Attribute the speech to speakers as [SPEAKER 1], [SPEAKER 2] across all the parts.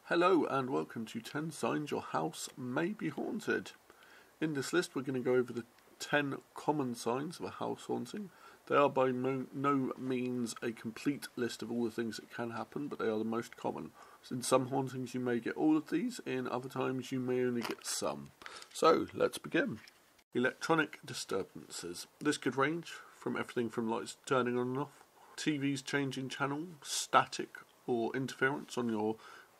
[SPEAKER 1] Hello and welcome to 10 Signs Your House May Be Haunted. In this list we're going to go over the 10 common signs of a house haunting. They are by no means a complete list of all the things that can happen, but they are the most common. In some hauntings you may get all of these, in other times you may only get some. So let's begin. Electronic disturbances. This could range from everything from lights turning on and off, TVs changing channel, static or interference on your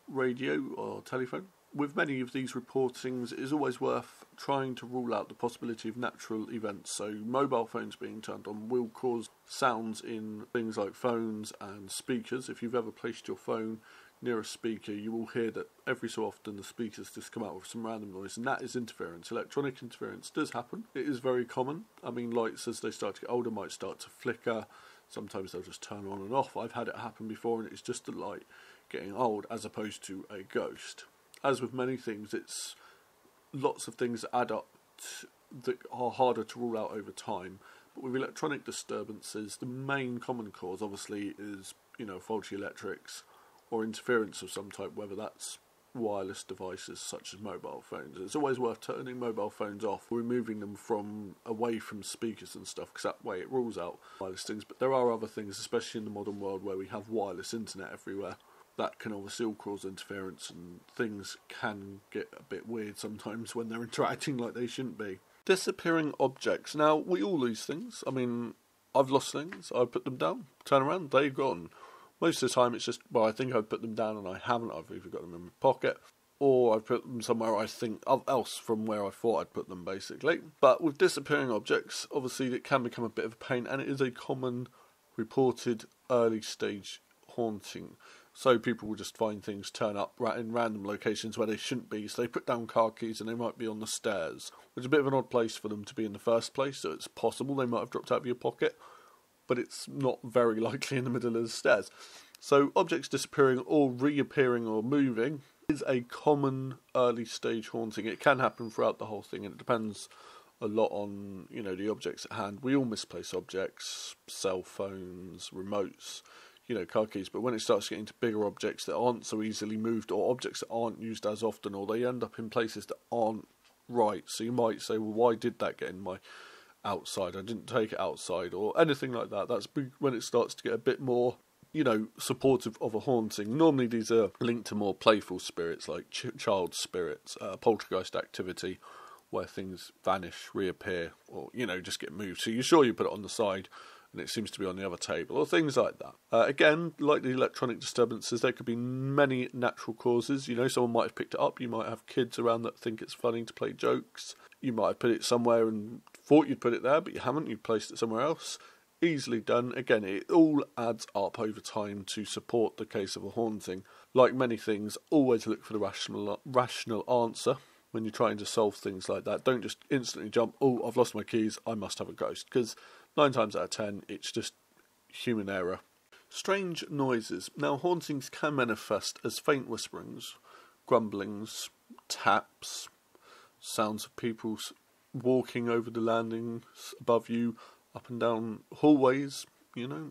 [SPEAKER 1] radio or telephone. With many of these reportings, it is always worth trying to rule out the possibility of natural events. So mobile phones being turned on will cause sounds in things like phones and speakers. If you've ever placed your phone near a speaker, you will hear that every so often the speakers just come out with some random noise, and that is interference. Electronic interference does happen. It is very common. I mean, lights as they start to get older might start to flicker. Sometimes they'll just turn on and off. I've had it happen before, and it's just a light getting old as opposed to a ghost. As with many things, it's lots of things that add up that are harder to rule out over time. But with electronic disturbances, the main common cause obviously is, faulty electrics or interference of some type, whether that's wireless devices such as mobile phones. It's always worth turning mobile phones off, removing them away from speakers and stuff, because that way it rules out wireless things. But there are other things, especially in the modern world where we have wireless internet everywhere, that can obviously all cause interference, and things can get a bit weird sometimes when they're interacting like they shouldn't be. Disappearing objects. Now, we all lose things. I mean, I've lost things, I put them down, turn around, they're gone. Most of the time it's just, I think I've put them down and I haven't. I've either got them in my pocket or I've put them somewhere I think else from where I thought I'd put them, basically. But with disappearing objects, obviously it can become a bit of a pain, and it is a common reported early stage haunting. So people will just find things turn up in random locations where they shouldn't be. So they put down car keys and they might be on the stairs, which is a bit of an odd place for them to be in the first place. So it's possible they might have dropped out of your pocket, but it's not very likely in the middle of the stairs. So objects disappearing or reappearing or moving is a common early stage haunting. It can happen throughout the whole thing, and it depends a lot on, the objects at hand. We all misplace objects, cell phones, remotes, car keys, but when it starts getting to bigger objects that aren't so easily moved, or objects that aren't used as often, or they end up in places that aren't right, so you might say, well, why did that get in my outside? I didn't take it outside, or anything like that. That's when it starts to get a bit more, supportive of a haunting. Normally these are linked to more playful spirits, like child spirits, poltergeist activity, where things vanish, reappear, or, just get moved. So you're sure you put it on the side, and it seems to be on the other table, or things like that. Again, like the electronic disturbances, there could be many natural causes. Someone might have picked it up. You might have kids around that think it's funny to play jokes. You might have put it somewhere and thought you'd put it there, but you haven't. You've placed it somewhere else. Easily done. Again, it all adds up over time to support the case of a haunting. Like many things, always look for the rational answer when you're trying to solve things like that. Don't just instantly jump, oh, I've lost my keys, I must have a ghost, because 9 times out of 10, it's just human error. Strange noises. Now, hauntings can manifest as faint whisperings, grumblings, taps, sounds of people walking over the landings above you, up and down hallways,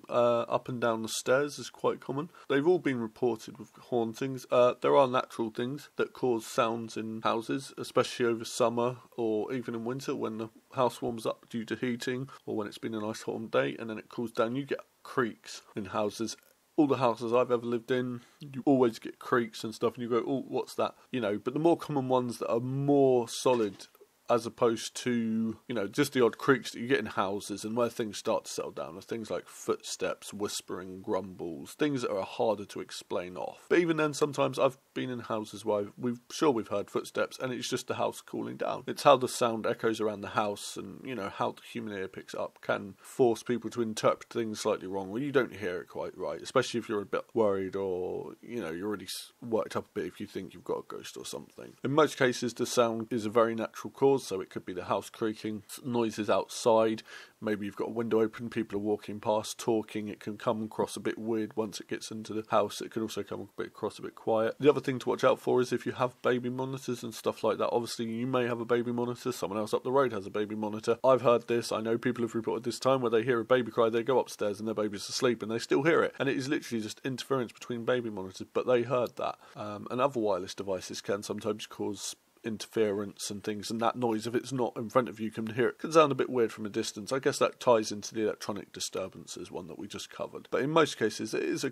[SPEAKER 1] up and down the stairs is quite common. They've all been reported with hauntings. There are natural things that cause sounds in houses, especially over summer or even in winter when the house warms up due to heating, or when it's been a nice hot day and then it cools down. You get creaks in houses. All the houses I've ever lived in, you always get creaks and stuff, and you go, oh, what's that? But the more common ones that are more solid, as opposed to, just the odd creaks that you get in houses and where things start to settle down, are things like footsteps, whispering, grumbles, things that are harder to explain off. But even then, sometimes I've been in houses where we've heard footsteps and it's just the house cooling down. It's how the sound echoes around the house and, how the human ear picks it up can force people to interpret things slightly wrong when you don't hear it quite right, especially if you're a bit worried or, you're already worked up a bit if you think you've got a ghost or something. In most cases, the sound is a very natural cause. caused. So it could be the house creaking, noises outside, maybe you've got a window open, people are walking past, talking. It can come across a bit weird once it gets into the house. It could also come across a bit quiet. The other thing to watch out for is if you have baby monitors and stuff like that. Obviously you may have a baby monitor, someone else up the road has a baby monitor. I've heard this, I know people have reported this time where they hear a baby cry, they go upstairs and their baby's asleep and they still hear it, and it is literally just interference between baby monitors, but they heard that. And other wireless devices can sometimes cause interference and things, and that noise, if it's not in front of you, can hear it, can sound a bit weird from a distance. I guess that ties into the electronic disturbances one that we just covered. But in most cases there is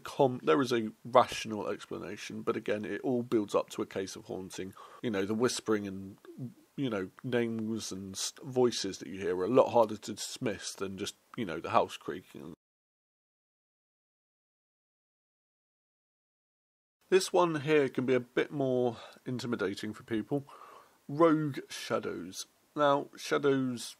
[SPEAKER 1] a rational explanation, but again it all builds up to a case of haunting. The whispering and names and voices that you hear are a lot harder to dismiss than just the house creaking. This one here can be a bit more intimidating for people. Rogue shadows. Now, shadows,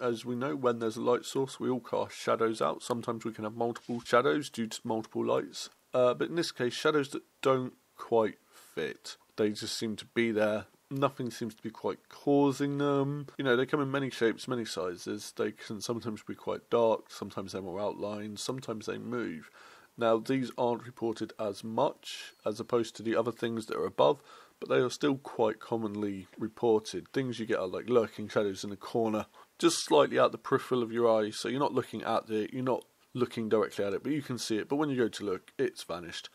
[SPEAKER 1] as we know, when there's a light source, we all cast shadows out. Sometimes we can have multiple shadows due to multiple lights. But in this case, shadows that don't quite fit. They just seem to be there. Nothing seems to be quite causing them. They come in many shapes, many sizes. They can sometimes be quite dark, sometimes they're more outlined, sometimes they move. Now, these aren't reported as much as opposed to the other things that are above, but they are still quite commonly reported. Things you get are like lurking shadows in the corner, just slightly out the peripheral of your eye, so you're not looking at it, you're not looking directly at it, but you can see it, but when you go to look, it's vanished.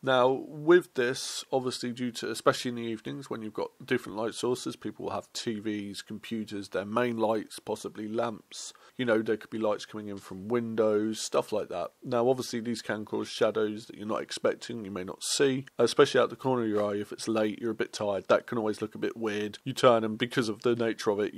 [SPEAKER 1] Now, with this, obviously due to, especially in the evenings when you've got different light sources, people will have TVs, computers, their main lights, possibly lamps. There could be lights coming in from windows, stuff like that. Now, obviously these can cause shadows that you're not expecting, you may not see, especially out the corner of your eye. If it's late, you're a bit tired, that can always look a bit weird. You turn, and because of the nature of it,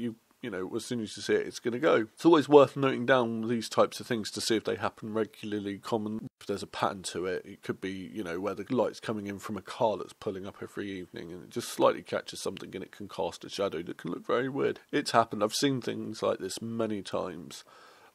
[SPEAKER 1] as soon as you see it, it's going to go. It's always worth noting down these types of things to see if they happen regularly, common. If there's a pattern to it, it could be, where the light's coming in from a car that's pulling up every evening and it just slightly catches something and it can cast a shadow that can look very weird. It's happened. I've seen things like this many times.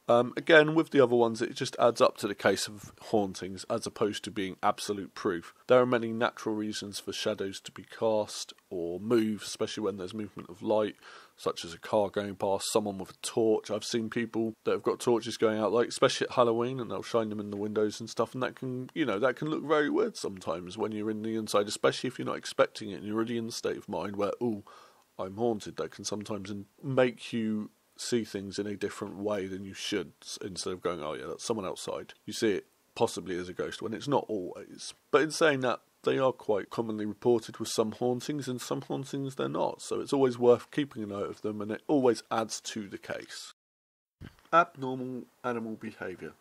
[SPEAKER 1] Again, with the other ones, it just adds up to the case of hauntings as opposed to being absolute proof. There are many natural reasons for shadows to be cast or move, especially when there's movement of light, such as a car going past, someone with a torch. I've seen people that have got torches going out, like especially at Halloween, and they'll shine them in the windows and stuff, and that can look very weird sometimes when you're in the inside, especially if you're not expecting it and you're already in the state of mind where, I'm haunted. That can sometimes make you see things in a different way than you should, instead of going, oh yeah, that's someone outside. You see it possibly as a ghost when it's not always. But in saying that, they are quite commonly reported with some hauntings, and some hauntings they're not, so it's always worth keeping a note of them, and it always adds to the case. Abnormal animal behaviour.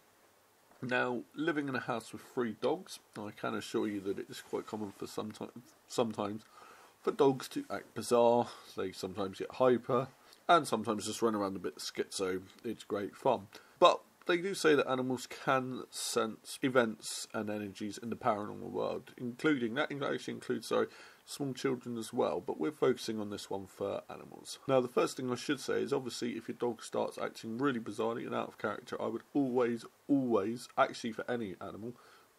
[SPEAKER 1] Now, living in a house with 3 dogs, I can assure you that it is quite common for sometimes for dogs to act bizarre. They sometimes get hyper, and sometimes just run around a bit schizo. It's great fun. But they do say that animals can sense events and energies in the paranormal world, actually includes small children as well, but we're focusing on this one for animals. Now, the first thing I should say is, obviously, if your dog starts acting really bizarrely and out of character, I would always, actually for any animal,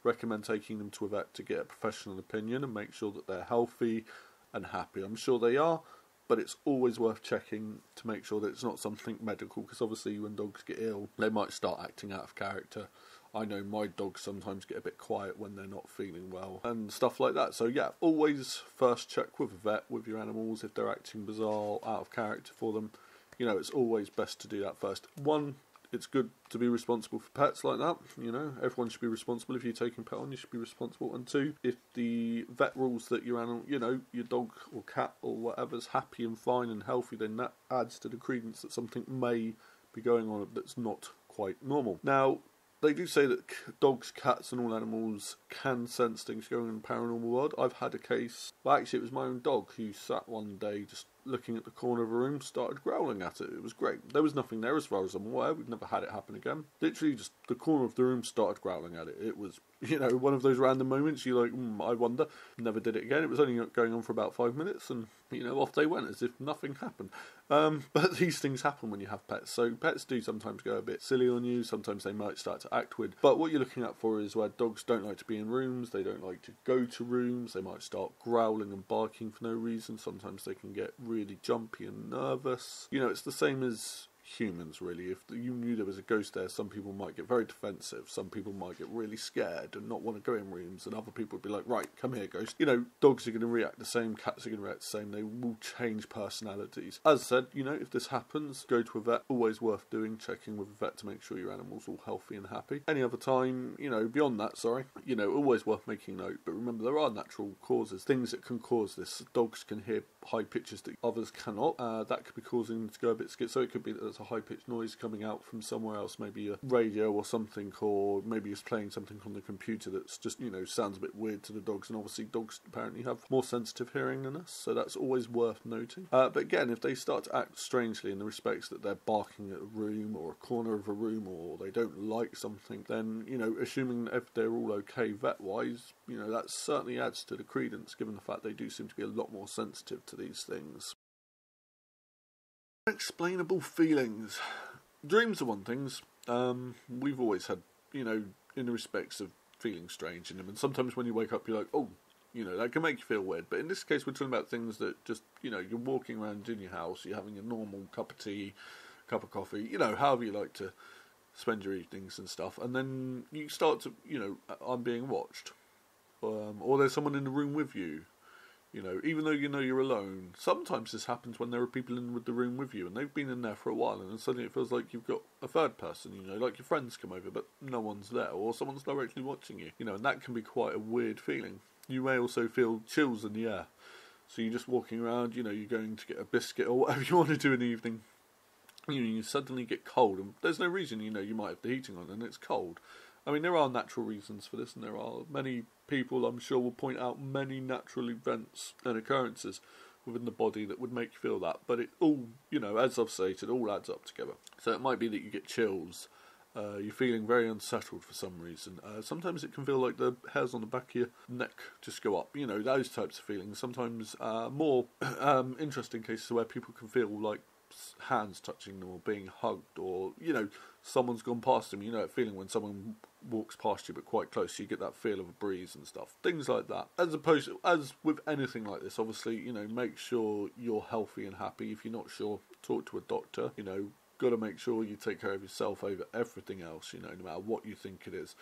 [SPEAKER 1] recommend taking them to a vet to get a professional opinion and make sure that they're healthy and happy. I'm sure they are, but it's always worth checking to make sure that it's not something medical, because obviously when dogs get ill, they might start acting out of character. I know my dogs sometimes get a bit quiet when they're not feeling well and stuff like that. So yeah, always first check with a vet with your animals if they're acting bizarre, out of character for them. It's always best to do that first. One, it's good to be responsible for pets like that. Everyone should be responsible. If you're taking a pet on, you should be responsible. And 2, if the vet rules that your animal, your dog or cat or whatever's happy and fine and healthy, then that adds to the credence that something may be going on that's not quite normal. Now, they do say that dogs, cats and all animals can sense things going on in the paranormal world. I've had a case, well actually it was my own dog who sat one day just looking at the corner of a room, started growling at it. It was great. There was nothing there as far as I'm aware. We've never had it happen again. Literally just the corner of the room started growling at it. It was, one of those random moments you're like, I wonder. Never did it again. It was only going on for about 5 minutes and, off they went as if nothing happened. But these things happen when you have pets. So pets do sometimes go a bit silly on you. Sometimes they might start to act weird. But what you're looking at for is where dogs don't like to be in rooms. They don't like to go to rooms. They might start growling and barking for no reason. Sometimes they can get really jumpy and nervous. You know, it's the same as humans, really. If you knew there was a ghost there, some people might get very defensive, some people might get really scared and not want to go in rooms, and other people would be like, right, come here, ghost. You know, dogs are going to react the same, cats are going to react the same. They will change personalities. As I said, you know, if this happens, go to a vet. Always worth doing, checking with a vet to make sure your animal's all healthy and happy. Any other time, you know, beyond that, you know, always worth making note. But remember, there are natural causes, things that can cause this. Dogs can hear high pitches that others cannot. That could be causing them to go a bit scared. So it could be that there's a high-pitched noise coming out from somewhere else, maybe a radio or something, or maybe it's playing something on the computer that's just, you know, sounds a bit weird to the dogs. And obviously dogs apparently have more sensitive hearing than us, so that's always worth noting. But again, if they start to act strangely in the respects that they're barking at a room or a corner of a room, or they don't like something, then, you know, assuming that if they're all okay vet-wise, you know, that certainly adds to the credence, given the fact they do seem to be a lot more sensitive to these things. Unexplainable feelings. Dreams are one things. We've always had, you know, in the respects of feeling strange in them, and sometimes when you wake up you're like, oh, you know, that can make you feel weird. But in this case we're talking about things that just, you know, you're walking around in your house, you're having a normal cup of tea, cup of coffee, you know, however you like to spend your evenings and stuff, and then you start to, you know, I'm being watched, or there's someone in the room with you. You know, even though you know you're alone, sometimes this happens when there are people in the room with you and they've been in there for a while, and then suddenly it feels like you've got a third person, you know, like your friends come over but no one's there, or someone's directly watching you, you know, and that can be quite a weird feeling. You may also feel chills in the air, so you're just walking around, you know, you're going to get a biscuit or whatever you want to do in the evening, you suddenly get cold, and there's no reason, you know, you might have the heating on and it's cold. I mean, there are natural reasons for this, and there are many people, I'm sure, will point out many natural events and occurrences within the body that would make you feel that. But it all, you know, as I've stated, all adds up together. So it might be that you get chills, you're feeling very unsettled for some reason. Sometimes it can feel like the hairs on the back of your neck just go up, you know, those types of feelings. Sometimes more interesting cases where people can feel like hands touching them or being hugged, or, you know, someone's gone past them. You know that feeling when someone walks past you but quite close, so you get that feel of a breeze and stuff, things like that. As opposed to, as with anything like this, obviously, you know, make sure you're healthy and happy. If you're not sure, talk to a doctor. You know, got to make sure you take care of yourself over everything else, you know, no matter what you think it is.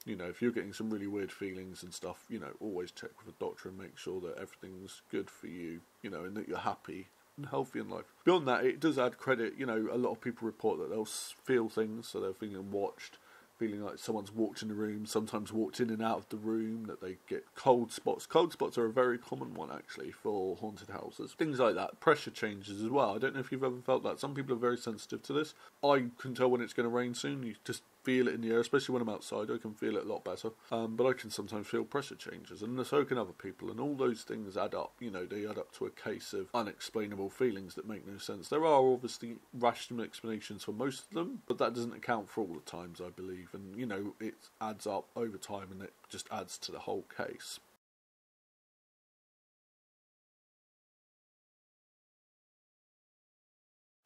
[SPEAKER 1] You know, if you're getting some really weird feelings and stuff, you know, always check with a doctor and make sure that everything's good for you, you know, and that you're happy and healthy in life. Beyond that, it does add credit. You know, a lot of people report that they'll feel things, so they're feeling watched, feeling like someone's walked in the room, sometimes walked in and out of the room, that they get cold spots. Cold spots are a very common one, actually, for haunted houses. Things like that. Pressure changes as well. I don't know if you've ever felt that. Some people are very sensitive to this. I can tell when it's going to rain soon. You just feel it in the air, especially when I'm outside. I can feel it a lot better. But I can sometimes feel pressure changes, and so can other people, and all those things add up. You know, they add up to a case of unexplainable feelings that make no sense. There are obviously rational explanations for most of them, but that doesn't account for all the times, I believe. And, you know, it adds up over time, and it just adds to the whole case.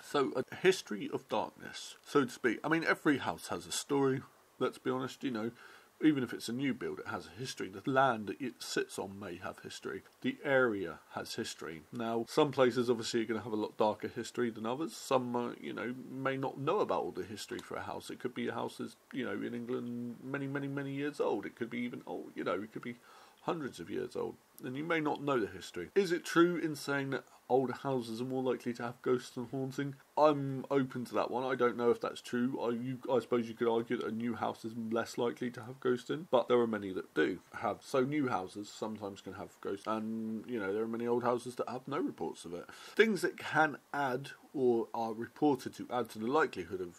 [SPEAKER 1] So, a history of darkness, so to speak. I mean, every house has a story, let's be honest, you know. Even if it's a new build, it has a history. The land that it sits on may have history. The area has history. Now, some places obviously are going to have a lot darker history than others. Some, you know, may not know about all the history for a house. It could be a house that's, you know, in England many, many, many years old. It could be even old, you know, it could be hundreds of years old. And you may not know the history. Is it true in saying that older houses are more likely to have ghosts and haunting? I'm open to that one. I don't know if that's true. I suppose you could argue that a new house is less likely to have ghosts in, but there are many that do have. So new houses sometimes can have ghosts, and, you know, there are many old houses that have no reports of it. Things that can add or are reported to add to the likelihood of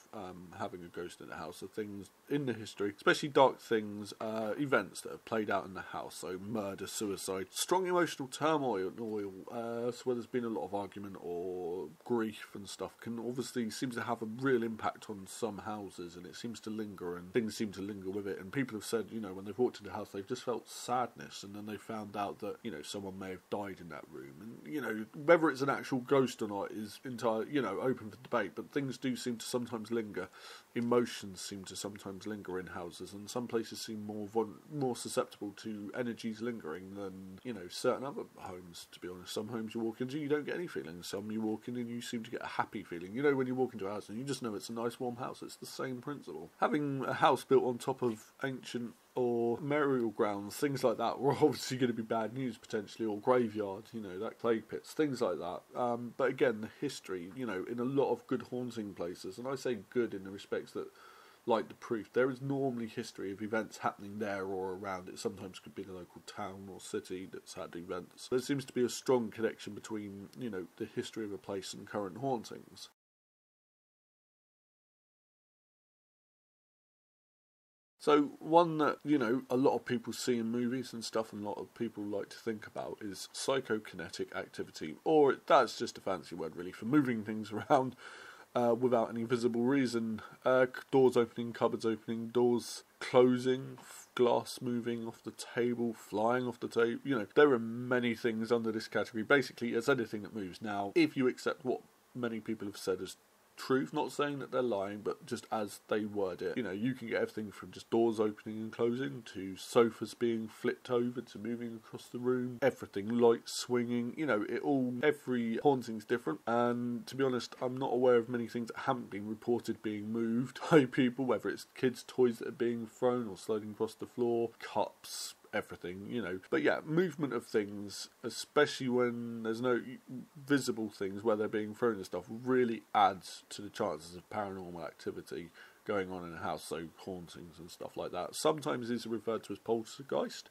[SPEAKER 1] having a ghost in a house are things in the history, especially dark things, events that have played out in the house, so murder, suicide, strong emotional turmoil, so where there's been been a lot of argument or grief and stuff can obviously seems to have a real impact on some houses, and it seems to linger, and things seem to linger with it. And people have said, you know, when they've walked into a house, they've just felt sadness, and then they found out that, you know, someone may have died in that room. And, you know, whether it's an actual ghost or not is entirely, you know, open for debate, but things do seem to sometimes linger. Emotions seem to sometimes linger in houses, and some places seem more susceptible to energies lingering than, you know, certain other homes, to be honest. Some homes you walk into, you don't get any feelings. Some you walk in and you seem to get a happy feeling. You know, when you walk into a house and you just know it's a nice warm house, it's the same principle. Having a house built on top of ancient or burial grounds, things like that, were obviously going to be bad news potentially, or graveyards, you know, like plague pits, things like that. But again, the history, you know, in a lot of good haunting places, and I say good in the respects that, like the proof, there is normally history of events happening there or around it. Sometimes could be the local town or city that's had events. There seems to be a strong connection between, you know, the history of a place and current hauntings. So one that, you know, a lot of people see in movies and stuff, and a lot of people like to think about, is psychokinetic activity, or that's just a fancy word really for moving things around without any visible reason. Doors opening, cupboards opening, doors closing, glass moving off the table, flying off the table. You know, there are many things under this category. Basically, it's anything that moves. Now, if you accept what many people have said as truth, not saying that they're lying, but just as they word it, you know, you can get everything from just doors opening and closing to sofas being flipped over to moving across the room, everything, lights swinging, you know, every haunting's different. And to be honest, I'm not aware of many things that haven't been reported being moved by people, whether it's kids' toys that are being thrown or sliding across the floor, cups, everything, you know. But yeah, movement of things, especially when there's no visible things where they're being thrown and stuff, really adds to the chances of paranormal activity going on in a house, so hauntings and stuff like that. Sometimes these are referred to as poltergeist,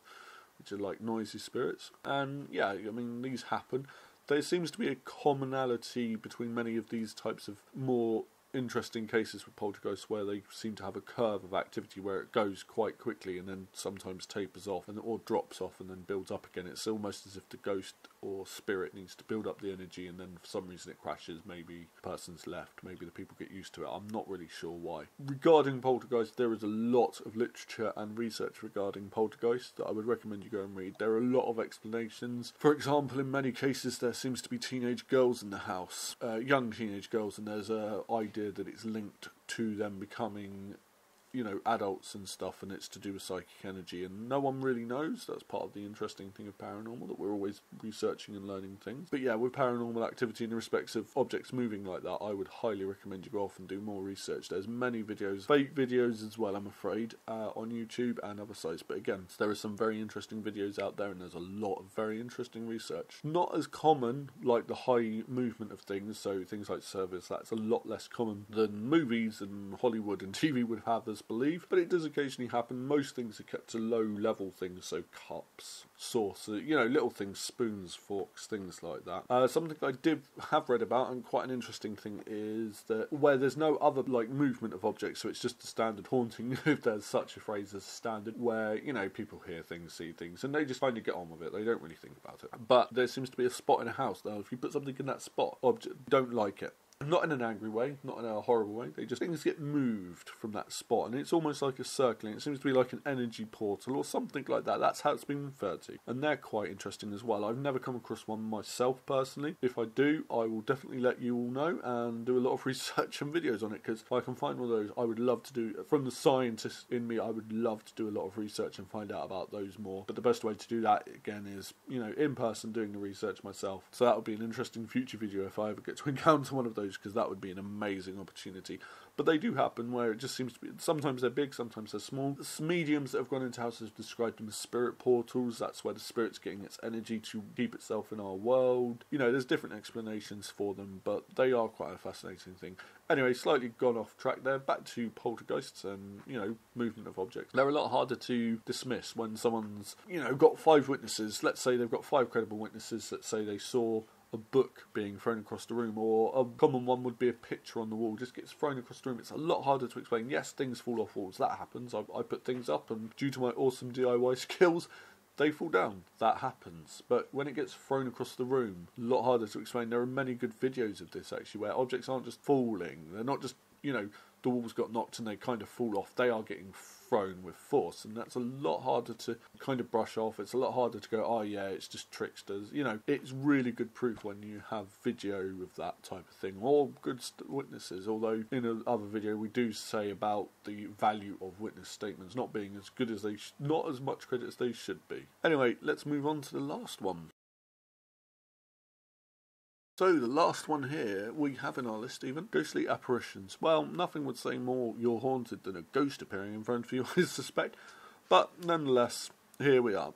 [SPEAKER 1] which are like noisy spirits. And yeah, I mean, these happen. There seems to be a commonality between many of these types of more interesting cases with poltergeists, where they seem to have a curve of activity where it goes quite quickly and then sometimes tapers off or drops off and then builds up again. It's almost as if the ghost or spirit needs to build up the energy, and then for some reason it crashes. Maybe the person's left, maybe the people get used to it. I'm not really sure why. Regarding poltergeists, there is a lot of literature and research regarding poltergeists that I would recommend you go and read. There are a lot of explanations. For example, in many cases there seems to be teenage girls in the house, young teenage girls, and there's a idea that it's linked to them becoming, you know, adults and stuff, and it's to do with psychic energy, and no one really knows. That's part of the interesting thing of paranormal, that we're always researching and learning things. But yeah, with paranormal activity in the respects of objects moving like that, I would highly recommend you go off and do more research. There's many videos, fake videos as well, I'm afraid, on YouTube and other sites, but again, there are some very interesting videos out there, and there's a lot of very interesting research. Not as common like the high movement of things, so things like service, that's a lot less common than movies and Hollywood and TV would have us believe, but it does occasionally happen. Most things are kept to low level things, so cups, saucers, you know, little things, spoons, forks, things like that. Something I did have read about, and quite an interesting thing, is that where there's no other like movement of objects, so it's just a standard haunting, if there's such a phrase as standard, where, you know, people hear things, see things, and they just kind of get on with it. They don't really think about it. But there seems to be a spot in a house. Now, if you put something in that spot, don't like it. Not in an angry way, not in a horrible way. Things get moved from that spot, and it's almost like a circling. It seems to be like an energy portal or something like that. That's how it's been referred to, and they're quite interesting as well. I've never come across one myself personally. If I do, I will definitely let you all know and do a lot of research and videos on it, because if I can find one of those, I would love to do. From the scientist in me, I would love to do a lot of research and find out about those more. But the best way to do that, again, is, you know, in person, doing the research myself. So that would be an interesting future video if I ever get to encounter one of those, because that would be an amazing opportunity. But they do happen, where it just seems to be, sometimes they're big, sometimes they're small. Mediums that have gone into houses have described them as spirit portals. That's where the spirit's getting its energy to keep itself in our world. You know, there's different explanations for them, but they are quite a fascinating thing. Anyway, slightly gone off track there. Back to poltergeists and, you know, movement of objects. They're a lot harder to dismiss when someone's, you know, got 5 witnesses. Let's say they've got 5 credible witnesses that say they saw a book being thrown across the room, or a common one would be a picture on the wall just gets thrown across the room. It's a lot harder to explain. Yes, things fall off walls, that happens. I put things up, and due to my awesome DIY skills, they fall down. That happens. But when it gets thrown across the room, a lot harder to explain. There are many good videos of this, actually, where objects aren't just falling. They're not just, you know, the walls got knocked and they kind of fall off. They are getting thrown with force, and that's a lot harder to kind of brush off. It's a lot harder to go, oh yeah, it's just tricksters. You know, it's really good proof when you have video of that type of thing, or good witnesses. Although in another video we do say about the value of witness statements not being as good as they not as much credit as they should be. Anyway, let's move on to the last one. So the last one here we have in our list, even ghostly apparitions. Well, nothing would say more you're haunted than a ghost appearing in front of you, I suspect. But nonetheless, here we are.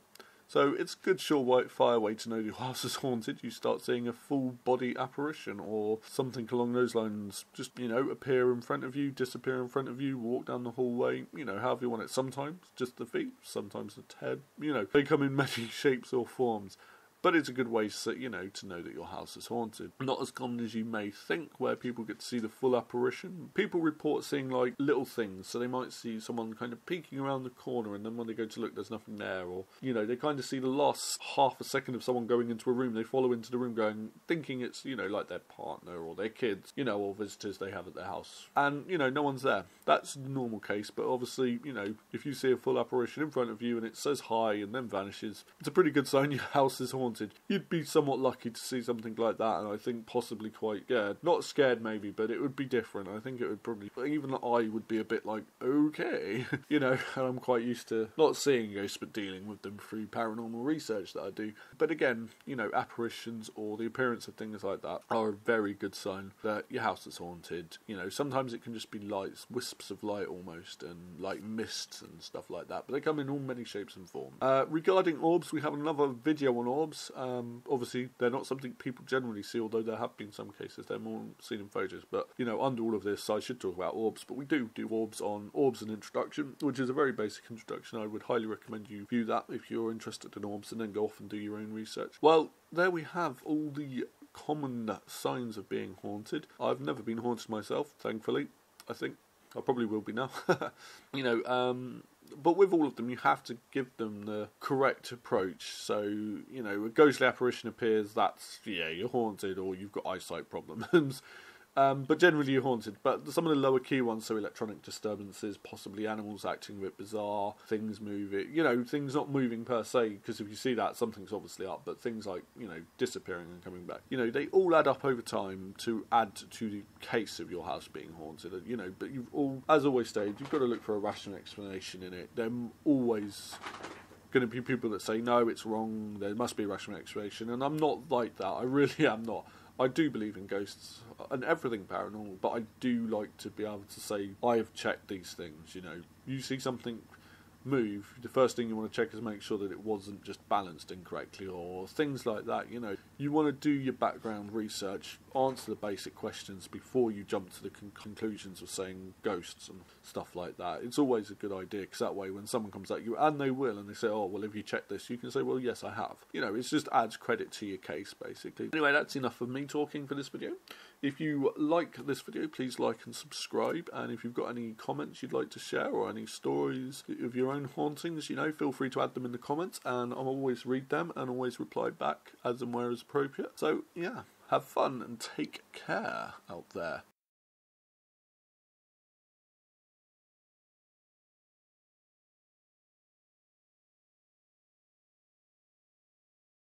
[SPEAKER 1] So it's a good surefire way to know your house is haunted. You start seeing a full body apparition or something along those lines. Just, you know, appear in front of you, disappear in front of you, walk down the hallway, you know, however you want it. Sometimes just the feet, sometimes the head. You know, they come in many shapes or forms. But it's a good way, you know, to know that your house is haunted. Not as common as you may think, where people get to see the full apparition. People report seeing, like, little things. So they might see someone kind of peeking around the corner, and then when they go to look, there's nothing there. Or, you know, they kind of see the last half a second of someone going into a room. They follow into the room going, thinking it's, you know, like their partner or their kids, you know, or visitors they have at their house. And, you know, no one's there. That's the normal case. But obviously, you know, if you see a full apparition in front of you and it says hi and then vanishes, it's a pretty good sign your house is haunted. You'd be somewhat lucky to see something like that, and I think possibly quite scared. Not scared maybe, but it would be different. I think it would probably, even I would be a bit like, okay, you know, and I'm quite used to not seeing ghosts but dealing with them through paranormal research that I do. But again, you know, apparitions or the appearance of things like that are a very good sign that your house is haunted. You know, sometimes it can just be lights, wisps of light almost, and like mists and stuff like that, but they come in all many shapes and forms. Regarding orbs, we have another video on orbs. Obviously, they're not something people generally see, although there have been some cases they're more seen in photos. But, you know, under all of this, I should talk about orbs, but we do orbs on Orbs and Introduction, which is a very basic introduction. I would highly recommend you view that if you're interested in orbs, and then go off and do your own research. Well, there we have all the common signs of being haunted. I've never been haunted myself, thankfully. I think I probably will be now. You know, but with all of them, you have to give them the correct approach. So, you know, a ghostly apparition appears, that's, yeah, you're haunted, or you've got eyesight problems. But generally you're haunted. But some of the lower key ones, so electronic disturbances, possibly animals acting a bit bizarre, things moving, you know, things not moving per se, because if you see that, something's obviously up, but things like, you know, disappearing and coming back, you know, they all add up over time to add to the case of your house being haunted, you know, but you've all, as always stated, you've got to look for a rational explanation in it. They're always going to be people that say, no, it's wrong, there must be a rational explanation, and I'm not like that, I really am not. I do believe in ghosts and everything paranormal, but I do like to be able to say, I have checked these things, you know. You see something move, the first thing you want to check is make sure that it wasn't just balanced incorrectly or things like that, you know. You want to do your background research, answer the basic questions before you jump to the conclusions of saying ghosts and stuff like that. It's always a good idea, because that way when someone comes at you, and they will, and they say, oh, well, have you checked this? You can say, well, yes, I have. You know, it just adds credit to your case, basically. Anyway, that's enough of me talking for this video. If you like this video, please like and subscribe, and if you've got any comments you'd like to share or any stories of your own hauntings, you know, feel free to add them in the comments, and I'll always read them and always reply back as and where is appropriate. So yeah, have fun and take care out there.